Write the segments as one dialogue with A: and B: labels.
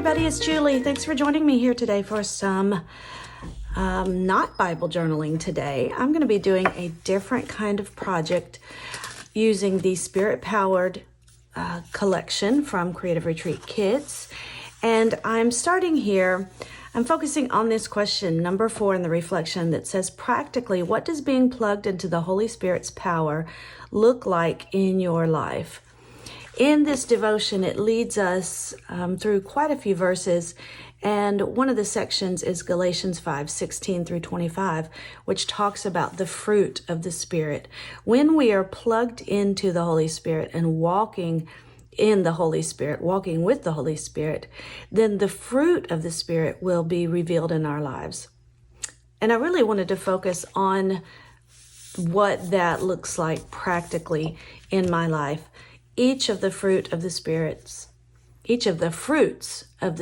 A: everybody, it's Julie. Thanks for joining me here today for some not Bible journaling today. I'm going to be doing a different kind of project using the Spirit Powered collection from Creative Retreat Kids. And I'm starting here. I'm focusing on this question, number 4 in the reflection, that says, practically, what does being plugged into the Holy Spirit's power look like in your life? In this devotion, it leads us through quite a few verses, and one of the sections is Galatians 5:16 through 25, which talks about the fruit of the Spirit. When we are plugged into the Holy Spirit and walking in the Holy Spirit, walking with the Holy Spirit, then the fruit of the Spirit will be revealed in our lives. And I really wanted to focus on what that looks like practically in my life. Each of the fruits of the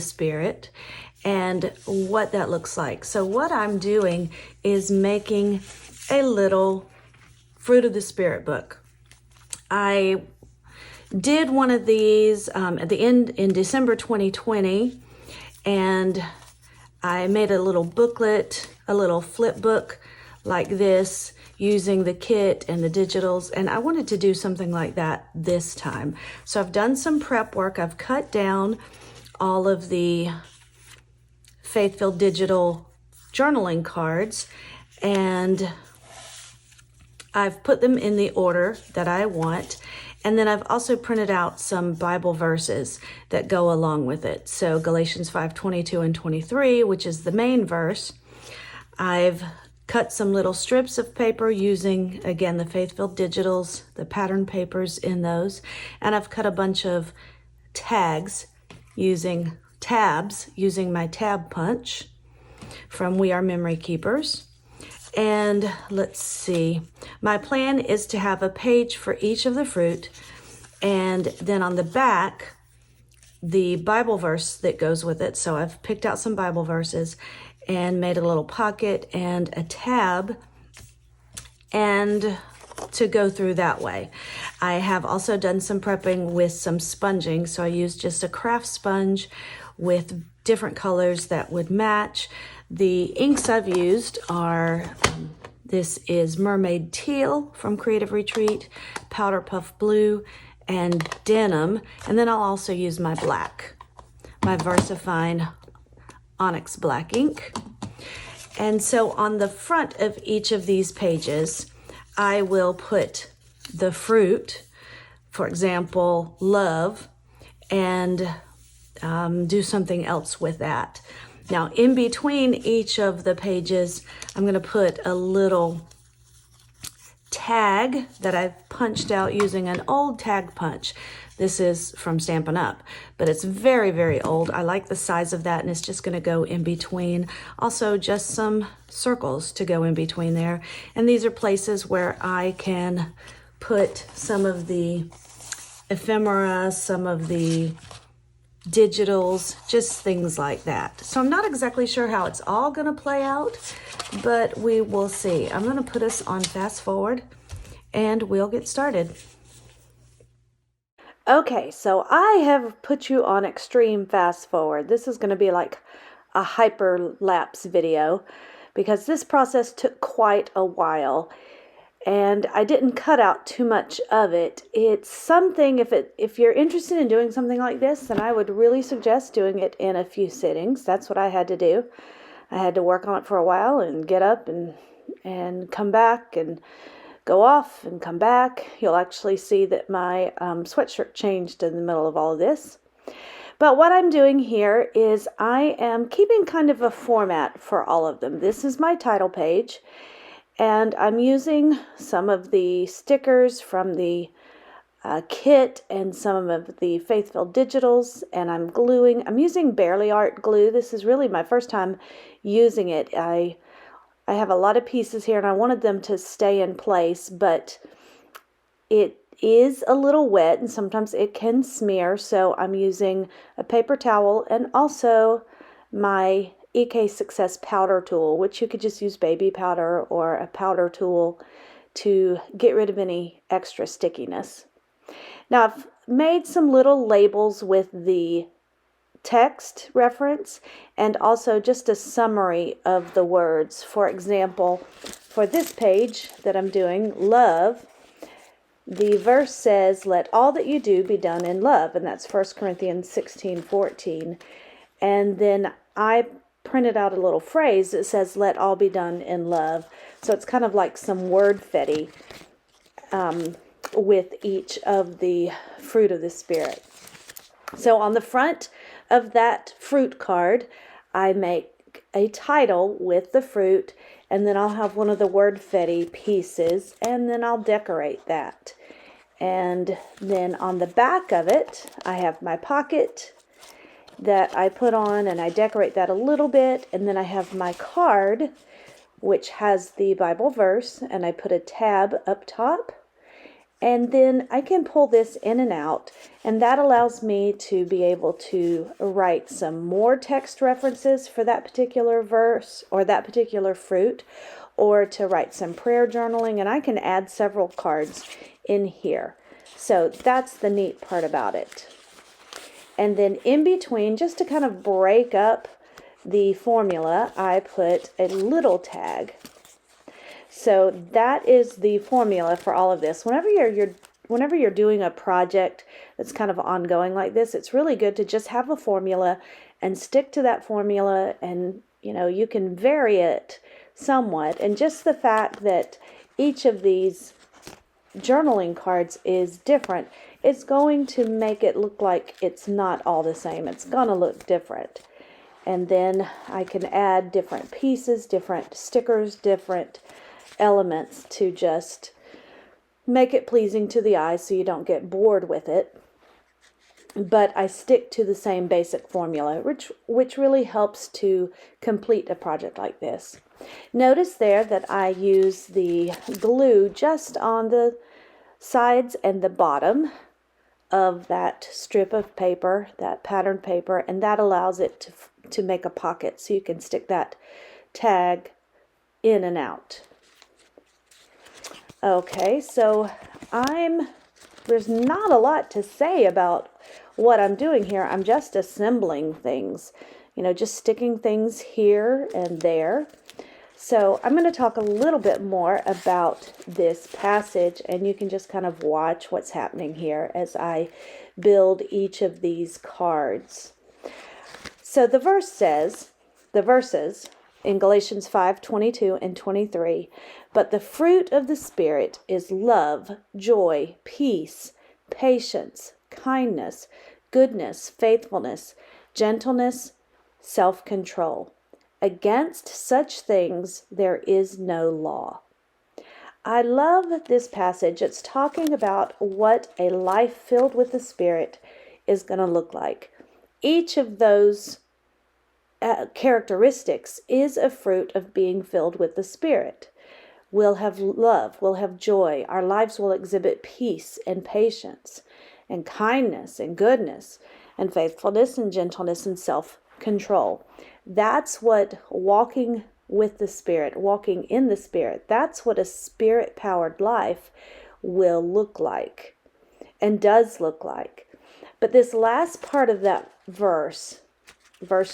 A: Spirit, and what that looks like. So what I'm doing is making a little Fruit of the Spirit book. I did one of these at the end in December 2020, and I made a little booklet, a little flip book like this, using the kit and the digitals, and I wanted to do something like that this time. So I've done some prep work. I've cut down all of the Faith-Filled digital journaling cards, and I've put them in the order that I want. And then I've also printed out some Bible verses that go along with it. So Galatians 5:22 and 23, which is the main verse. I've cut some little strips of paper using, again, the Faith-Filled digitals, the pattern papers in those. And I've cut a bunch of tabs using my tab punch from We Are Memory Keepers. And let's see, my plan is to have a page for each of the fruit, and then on the back, the Bible verse that goes with it. So I've picked out some Bible verses and made a little pocket and a tab, and to go through that way. I have also done some prepping with some sponging. So I used just a craft sponge with different colors that would match. The inks I've used are, this is Mermaid Teal from Creative Retreat, Powder Puff Blue, and Denim. And then I'll also use my black, my Versafine Onyx black ink. And so on the front of each of these pages, I will put the fruit, for example, love, and do something else with that. Now, in between each of the pages, I'm going to put a little tag that I've punched out using an old tag punch. This is from Stampin' Up, but it's very, very old. I like the size of that, and it's just going to go in between. Also, just some circles to go in between there. And these are places where I can put some of the ephemera, some of the digitals, just things like that. So I'm not exactly sure how it's all going to play out, but we will see. I'm going to put us on fast forward, and we'll get started. Okay, so I have put you on extreme fast forward. This is going to be like a hyperlapse video because this process took quite a while, and I didn't cut out too much of it. It's something, if you're interested in doing something like this, then I would really suggest doing it in a few sittings. That's what I had to do. I had to work on it for a while and get up and come back and go off and come back. You'll actually see that my sweatshirt changed in the middle of all of this. But what I'm doing here is I am keeping kind of a format for all of them. This is my title page, and I'm using some of the stickers from the kit and some of the Faith-Filled digitals, and I'm using Barely Art glue. This is really my first time using it. I have a lot of pieces here, and I wanted them to stay in place, but it is a little wet, and sometimes it can smear, so I'm using a paper towel and also my EK Success powder tool, which you could just use baby powder or a powder tool to get rid of any extra stickiness. Now, I've made some little labels with the text reference and also just a summary of the words. For example, for this page that I'm doing, love, the verse says, let all that you do be done in love. And that's 1 Corinthians 16:14. And then I printed out a little phrase that says, let all be done in love. So it's kind of like some word fetty with each of the fruit of the Spirit. So on the front of that fruit card, I make a title with the fruit, and then I'll have one of the word fetty pieces, and then I'll decorate that. And then on the back of it, I have my pocket that I put on, and I decorate that a little bit, and then I have my card, which has the Bible verse, and I put a tab up top. And then I can pull this in and out, and that allows me to be able to write some more text references for that particular verse or that particular fruit, or to write some prayer journaling, and I can add several cards in here. So that's the neat part about it. And then in between, just to kind of break up the formula, I put a little tag. So that is the formula for all of this. Whenever you're doing a project that's kind of ongoing like this, it's really good to just have a formula and stick to that formula, and you can vary it somewhat. And just the fact that each of these journaling cards is different, it's going to make it look like it's not all the same. It's going to look different. And then I can add different pieces, different stickers, different elements to just make it pleasing to the eye so you don't get bored with it. But I stick to the same basic formula, which really helps to complete a project like this. Notice there that I use the glue just on the sides and the bottom of that strip of paper, that patterned paper, and that allows it to make a pocket so you can stick that tag in and out. Okay, so there's not a lot to say about what I'm doing here. I'm just assembling things, just sticking things here and there. So I'm going to talk a little bit more about this passage, and you can just kind of watch what's happening here as I build each of these cards. So the verses in Galatians 5:22 and 23, but the fruit of the Spirit is love, joy, peace, patience, kindness, goodness, faithfulness, gentleness, self-control. Against such things there is no law. I love this passage. It's talking about what a life filled with the Spirit is going to look like. Each of those characteristics is a fruit of being filled with the Spirit. We'll have love, we'll have joy, our lives will exhibit peace and patience and kindness and goodness and faithfulness and gentleness and self-control. That's what walking with the Spirit, walking in the Spirit, that's what a Spirit-powered life will look like and does look like. But this last part of that verse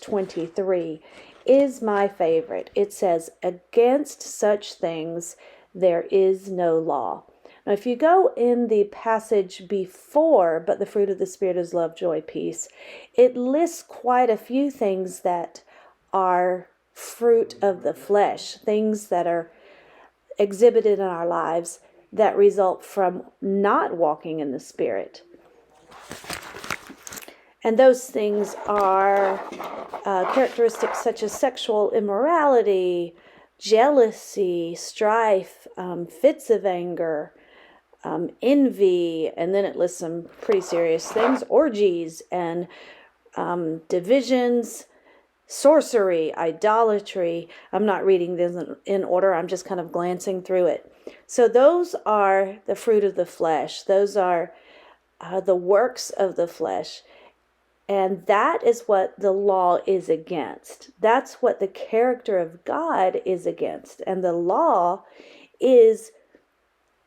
A: 23, is my favorite. It says, against such things there is no law. Now, if you go in the passage before, but the fruit of the Spirit is love, joy, peace, it lists quite a few things that are fruit of the flesh, things that are exhibited in our lives that result from not walking in the Spirit. And those things are characteristics such as sexual immorality, jealousy, strife, fits of anger, envy, and then it lists some pretty serious things, orgies and divisions, sorcery, idolatry. I'm not reading this in order. I'm just kind of glancing through it. So those are the fruit of the flesh. Those are the works of the flesh. And that is what the law is against. That's what the character of God is against. And the law is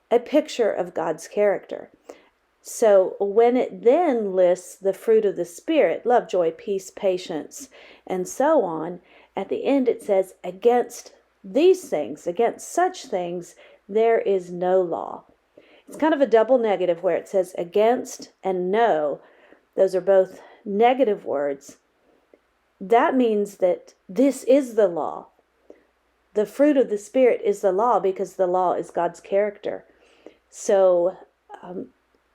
A: a picture of God's character. So when it then lists the fruit of the Spirit, love, joy, peace, patience, and so on, at the end it says, against these things, against such things, there is no law. It's kind of a double negative where it says against and no. Those are both negative words. That means that this is the law. The fruit of the Spirit is the law because the law is God's character. So,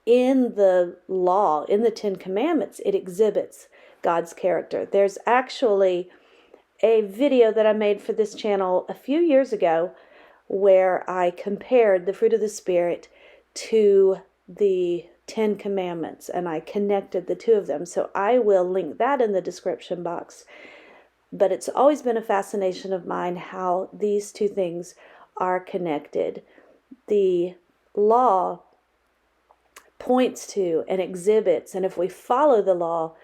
A: in the law, in the Ten Commandments, it exhibits God's character. There's actually a video that I made for this channel a few years ago where I compared the fruit of the Spirit to the Ten Commandments, and I connected the two of them. So I will link that in the description box. But it's always been a fascination of mine how these two things are connected. The law points to and exhibits, and if we follow the law,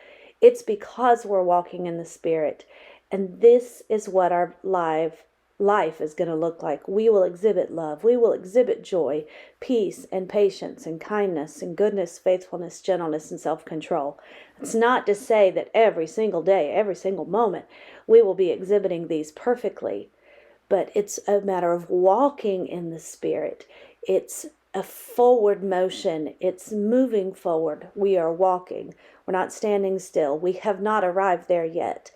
A: it's because we're walking in the Spirit. And this is what our life is going to look like. We will exhibit love. We will exhibit joy, peace, and patience, and kindness, and goodness, faithfulness, gentleness, and self-control. It's not to say that every single day, every single moment, we will be exhibiting these perfectly, but it's a matter of walking in the Spirit. It's a forward motion. It's moving forward. We are walking. We're not standing still. We have not arrived there yet,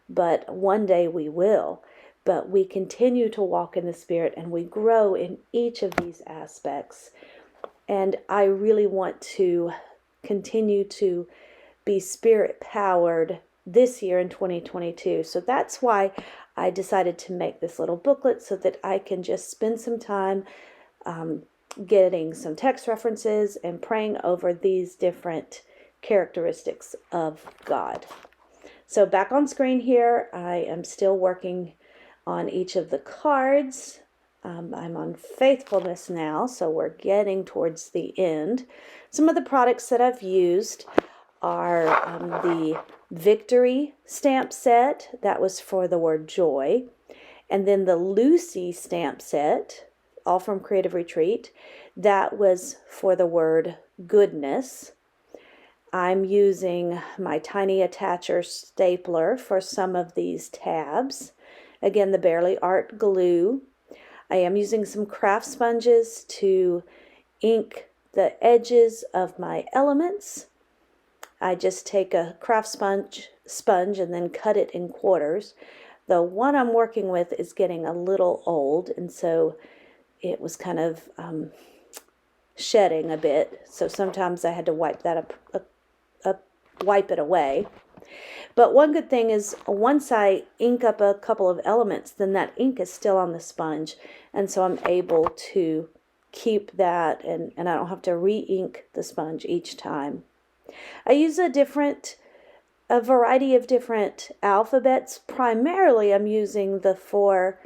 A: but one day we will. But we continue to walk in the Spirit, and we grow in each of these aspects. And I really want to continue to be Spirit-powered this year in 2022. So that's why I decided to make this little booklet so that I can just spend some time getting some text references and praying over these different characteristics of God. So back on screen here, I am still working on each of the cards. I'm on faithfulness now, so we're getting towards the end. Some of the products that I've used are the Victory stamp set. That was for the word joy. And then the Lucy stamp set, all from Creative Retreat. That was for the word goodness. I'm using my tiny attacher stapler for some of these tabs. Again, the Barely Art glue. I am using some craft sponges to ink the edges of my elements. I just take a craft sponge and then cut it in quarters. The one I'm working with is getting a little old, and so it was kind of shedding a bit. So sometimes I had to wipe that wipe it away. But one good thing is once I ink up a couple of elements, then that ink is still on the sponge. And so I'm able to keep that, and I don't have to re-ink the sponge each time. I use a variety of different alphabets. Primarily I'm using the 4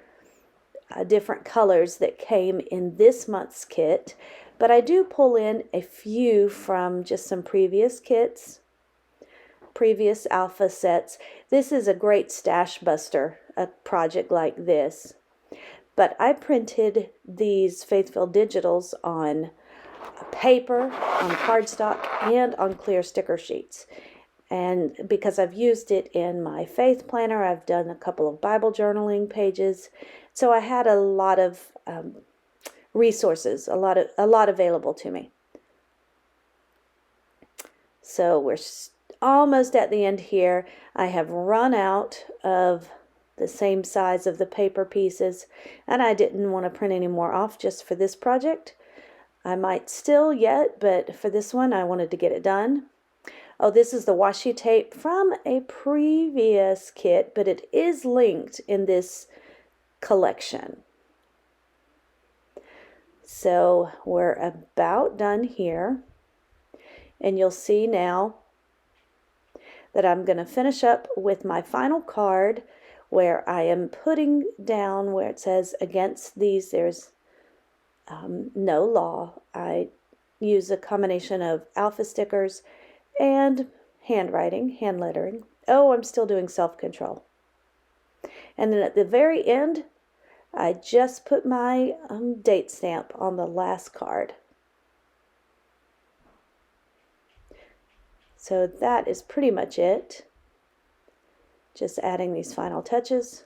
A: different colors that came in this month's kit. But I do pull in a few from just some previous kits. Previous alpha sets. This is a great stash buster, a project like this. But I printed these Faith-Filled Digitals on paper, on cardstock, and on clear sticker sheets. And because I've used it in my faith planner, I've done a couple of Bible journaling pages. So I had a lot of resources, a lot available to me. So we're almost at the end here. I have run out of the same size of the paper pieces, and I didn't want to print any more off just for this project. I might still yet, but for this one I wanted to get it done. Oh, this is the washi tape from a previous kit, but it is linked in this collection. So we're about done here, and you'll see now that I'm going to finish up with my final card where I am putting down where it says against these there's no law. I use a combination of alpha stickers and handwriting, hand lettering. Oh, I'm still doing self-control. And then at the very end, I just put my date stamp on the last card. So that is pretty much it. Just adding these final touches.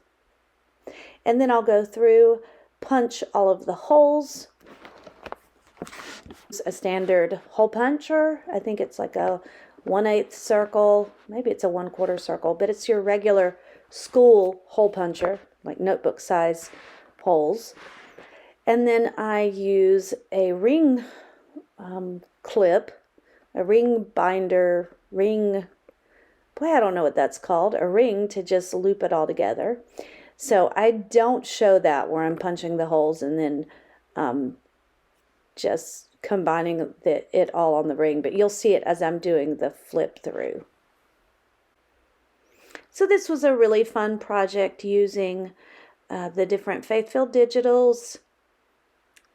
A: And then I'll go through, punch all of the holes. A standard hole puncher. I think it's like a 1/8 circle. Maybe it's a 1/4 circle, but it's your regular school hole puncher, like notebook size holes. And then I use a ring clip, a ring binder, boy, I don't know what that's called, a ring to just loop it all together. So I don't show that where I'm punching the holes and then just combining it all on the ring, but you'll see it as I'm doing the flip through. So this was a really fun project using the different faith-filled digitals,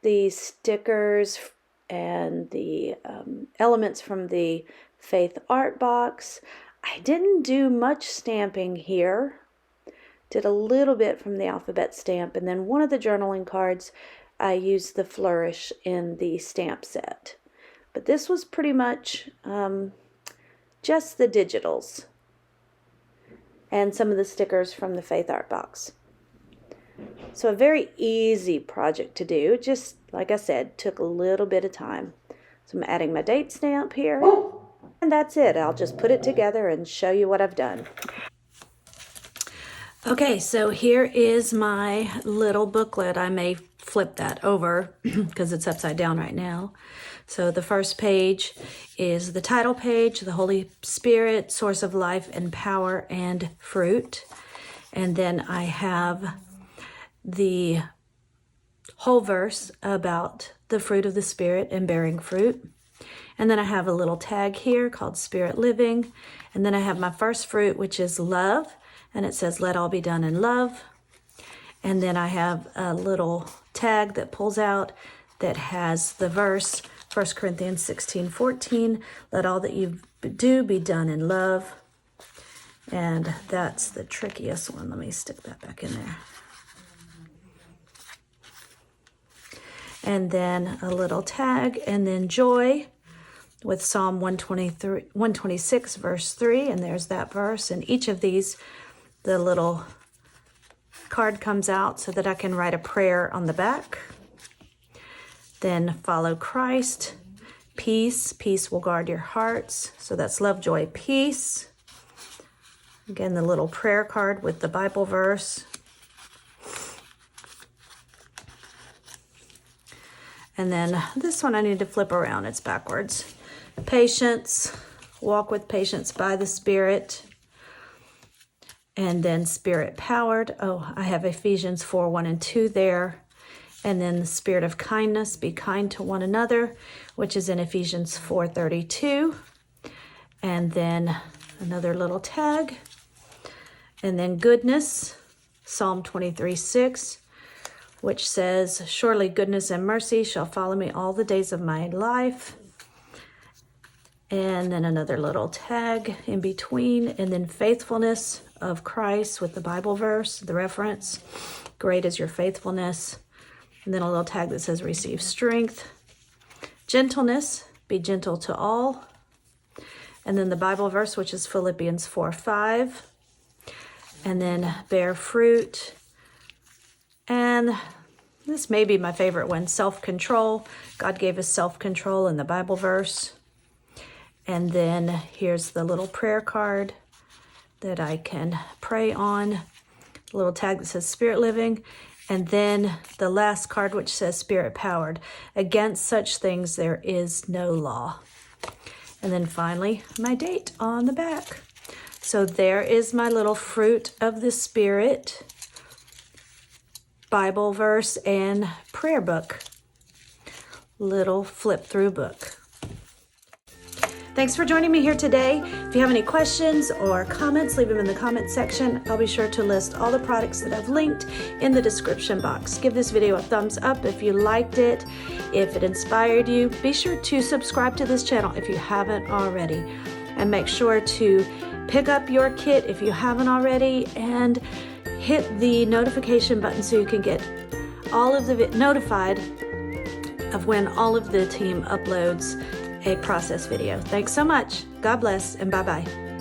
A: the stickers, and the elements from the Faith Art Box. I didn't do much stamping here. Did a little bit from the alphabet stamp, and then one of the journaling cards I used the flourish in the stamp set. But this was pretty much just the digitals and some of the stickers from the Faith Art Box. So a very easy project to do. Just like I said, took a little bit of time. So I'm adding my date stamp here. And that's it. I'll just put it together and show you what I've done. Okay, so here is my little booklet. I may flip that over because it's upside down right now. So the first page is the title page, the Holy Spirit, source of life and power and fruit. And then I have the whole verse about the fruit of the Spirit and bearing fruit. And then I have a little tag here called Spirit Living. And then I have my first fruit, which is love. And it says, let all be done in love. And then I have a little tag that pulls out that has the verse, 1 Corinthians 16:14, let all that you do be done in love. And that's the trickiest one. Let me stick that back in there. And then a little tag, and then joy with Psalm 126, verse 3, and there's that verse. And each of these, the little card comes out so that I can write a prayer on the back. Then follow Christ, peace, peace will guard your hearts. So that's love, joy, peace. Again, the little prayer card with the Bible verse. And then this one I need to flip around, it's backwards. Patience, walk with patience by the Spirit. And then Spirit powered. Oh, I have Ephesians 4:1 and 2 there. And then the spirit of kindness, be kind to one another, which is in Ephesians 4:32. And then another little tag. And then goodness, Psalm 23:6, which says, surely goodness and mercy shall follow me all the days of my life. And then another little tag in between. And then faithfulness of Christ with the Bible verse, the reference. Great is your faithfulness. And then a little tag that says receive strength. Gentleness, be gentle to all. And then the Bible verse, which is Philippians 4:5. And then bear fruit. And this may be my favorite one, self-control. God gave us self-control in the Bible verse. And then here's the little prayer card that I can pray on. A little tag that says Spirit Living. And then the last card, which says Spirit Powered. Against such things there is no law. And then finally, my date on the back. So there is my little fruit of the Spirit Bible verse and prayer book. Little flip through book. Thanks for joining me here today. If you have any questions or comments, leave them in the comment section. I'll be sure to list all the products that I've linked in the description box. Give this video a thumbs up if you liked it. If it inspired you, be sure to subscribe to this channel if you haven't already. And make sure to pick up your kit if you haven't already, and hit the notification button so you can get all of the notified of when all of the team uploads a process video. Thanks so much. God bless and bye-bye.